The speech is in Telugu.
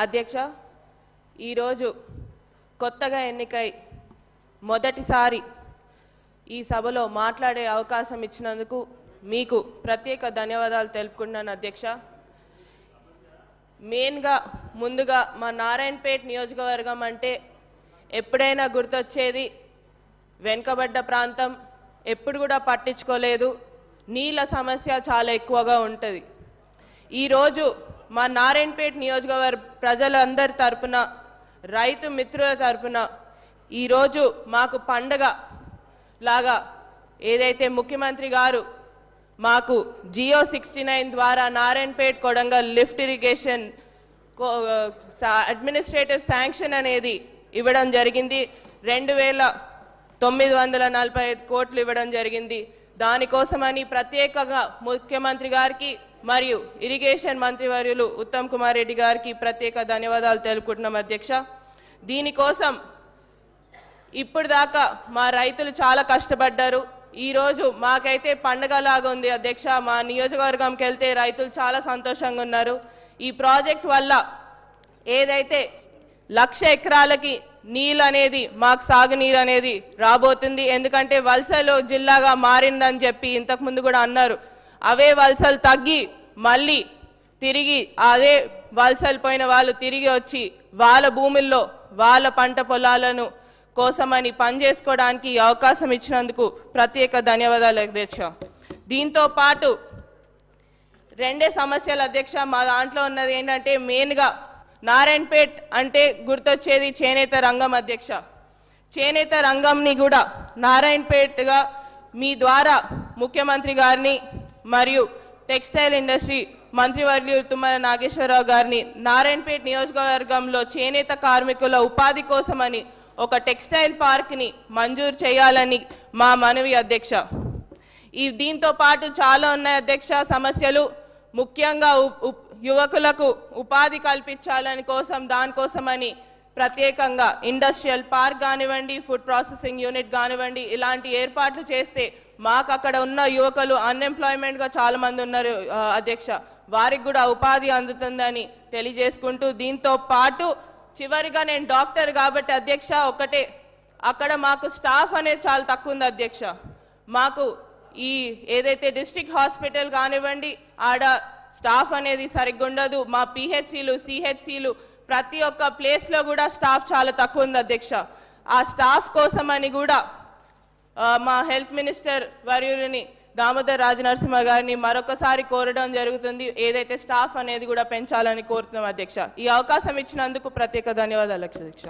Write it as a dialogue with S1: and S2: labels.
S1: అధ్యక్ష, ఈరోజు కొత్తగా ఎన్నికై మొదటిసారి ఈ సభలో మాట్లాడే అవకాశం ఇచ్చినందుకు మీకు ప్రత్యేక ధన్యవాదాలు తెలుపుకుంటున్నాను అధ్యక్ష. ముందుగా మా నారాయణపేట్ నియోజకవర్గం అంటే ఎప్పుడైనా గుర్తొచ్చేది వెనుకబడ్డ ప్రాంతం, ఎప్పుడు కూడా పట్టించుకోలేదు, నీళ్ళ సమస్య చాలా ఎక్కువగా ఉంటుంది. ఈరోజు మా నారాయణపేట్ నియోజకవర్గ ప్రజలందరి తరపున, రైతు మిత్రుల తరపున ఈరోజు మాకు పండగ లాగా ఏదైతే ముఖ్యమంత్రి గారు మాకు జియో 69 ద్వారా Narayanpet Kodangal lift irrigation administrative sanction అనేది ఇవ్వడం జరిగింది. 2945 కోట్లు ఇవ్వడం జరిగింది. దానికోసమని ప్రత్యేకంగా ముఖ్యమంత్రి గారికి మరియు ఇరిగేషన్ మంత్రివర్యులు ఉత్తమ్ కుమార్ రెడ్డి గారికి ప్రత్యేక ధన్యవాదాలు తెలుపుకుంటున్నాం అధ్యక్ష. దీనికోసం ఇప్పుడు దాకా మా రైతులు చాలా కష్టపడ్డారు. ఈరోజు మాకైతే పండగలాగా ఉంది అధ్యక్ష. మా నియోజకవర్గంకి వెళ్తే రైతులు చాలా సంతోషంగా ఉన్నారు. ఈ ప్రాజెక్ట్ వల్ల ఏదైతే 1,00,000 ఎకరాలకి నీళ్ళు అనేది, మాకు సాగునీరు అనేది రాబోతుంది. ఎందుకంటే వలసలు జిల్లాగా మారిందని చెప్పి ఇంతకుముందు కూడా అన్నారు. అవే వలసలు తగ్గి మళ్ళీ తిరిగి అదే వలసలు పోయిన వాళ్ళు తిరిగి వచ్చి వాళ్ళ భూముల్లో వాళ్ళ పంట పొలాలను కోసమని పనిచేసుకోవడానికి అవకాశం ఇచ్చినందుకు ప్రత్యేక ధన్యవాదాలు అధ్యక్ష. దీంతో పాటు రెండే సమస్యలు అధ్యక్ష. మా దాంట్లో ఉన్నది ఏంటంటే మెయిన్గా నారాయణపేట్ అంటే గుర్తొచ్చేది చేనేత రంగం అధ్యక్ష. చేనేత రంగంని కూడా నారాయణపేట్గా మీ ద్వారా ముఖ్యమంత్రి గారిని మరియు టెక్స్టైల్ ఇండస్ట్రీ మంత్రివర్యులు తుమ్మల నాగేశ్వరరావు గారిని నారాయణపేట్ నియోజకవర్గంలో చేనేత కార్మికుల ఉపాధి కోసమని ఒక టెక్స్టైల్ పార్క్ని మంజూరు చేయాలని మా మనవి అధ్యక్ష. దీంతో పాటు చాలా ఉన్నాయి అధ్యక్ష సమస్యలు. ముఖ్యంగా యువకులకు ఉపాధి కల్పించాలని దానికోసమని ప్రత్యేకంగా ఇండస్ట్రియల్ పార్క్ కానివ్వండి, ఫుడ్ ప్రాసెసింగ్ యూనిట్ కానివ్వండి, ఇలాంటి ఏర్పాట్లు చేస్తే మాకు అక్కడ ఉన్న యువకులు అన్ఎంప్లాయ్మెంట్గా చాలామంది ఉన్నారు అధ్యక్ష, వారికి కూడా ఉపాధి అందుతుందని తెలియజేసుకుంటూ, దీంతో పాటు చివరిగా నేను డాక్టర్ కాబట్టి అధ్యక్ష ఒకటే, అక్కడ మాకు స్టాఫ్ అనేది చాలా తక్కువ ఉంది అధ్యక్ష. మాకు ఈ ఏదైతే డిస్ట్రిక్ట్ హాస్పిటల్ కానివ్వండి ఆడ స్టాఫ్ అనేది సరిగ్గా ఉండదు. మా పిహెచ్సిలు సిహెచ్సిలు ప్రతి ఒక్క ప్లేస్లో కూడా స్టాఫ్ చాలా తక్కువ ఉంది అధ్యక్ష. ఆ స్టాఫ్ కోసమని కూడా మా హెల్త్ మినిస్టర్ వర్యులని దామోదర్ రాజనరసింహ గారిని మరొకసారి కోరడం జరుగుతుంది. ఏదైతే స్టాఫ్ అనేది కూడా పెంచాలని కోరుతున్నాం అధ్యక్ష. ఈ అవకాశం ఇచ్చినందుకు ప్రత్యేక ధన్యవాదాలు అధ్యక్ష.